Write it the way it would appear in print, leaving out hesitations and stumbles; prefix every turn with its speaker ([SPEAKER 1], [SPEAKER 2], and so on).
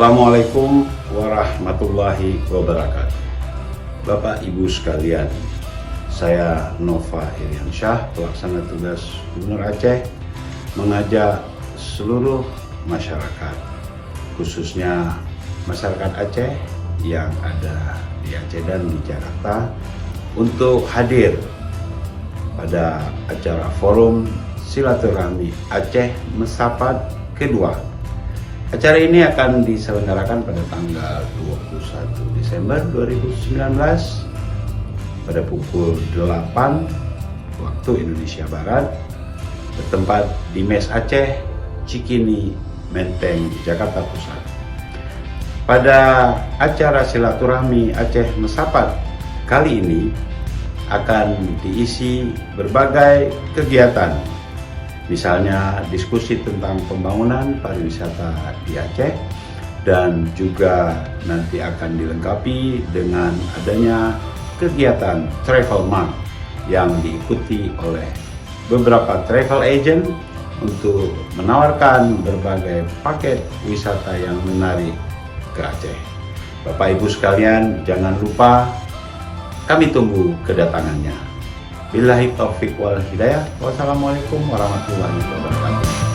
[SPEAKER 1] Assalamualaikum warahmatullahi wabarakatuh. Bapak Ibu sekalian, saya Nova Iriansyah, pelaksana tugas Gubernur Aceh, mengajak seluruh masyarakat, khususnya masyarakat Aceh yang ada di Aceh dan di Jakarta, untuk hadir pada acara forum silaturahmi Aceh Mesapat kedua. Acara ini akan diselenggarakan pada tanggal 21 Desember 2019 pada pukul 8 waktu Indonesia Barat, bertempat di Mes Aceh, Cikini, Menteng, Jakarta Pusat. Pada acara silaturahmi Aceh Mesapat kali ini akan diisi berbagai kegiatan, misalnya diskusi tentang pembangunan pariwisata di Aceh, dan juga nanti akan dilengkapi dengan adanya kegiatan travel month yang diikuti oleh beberapa travel agent untuk menawarkan berbagai paket wisata yang menarik ke Aceh. Bapak Ibu sekalian, jangan lupa kami tunggu kedatangannya. Billahi taufiq wal hidayah. Wassalamualaikum warahmatullahi wabarakatuh.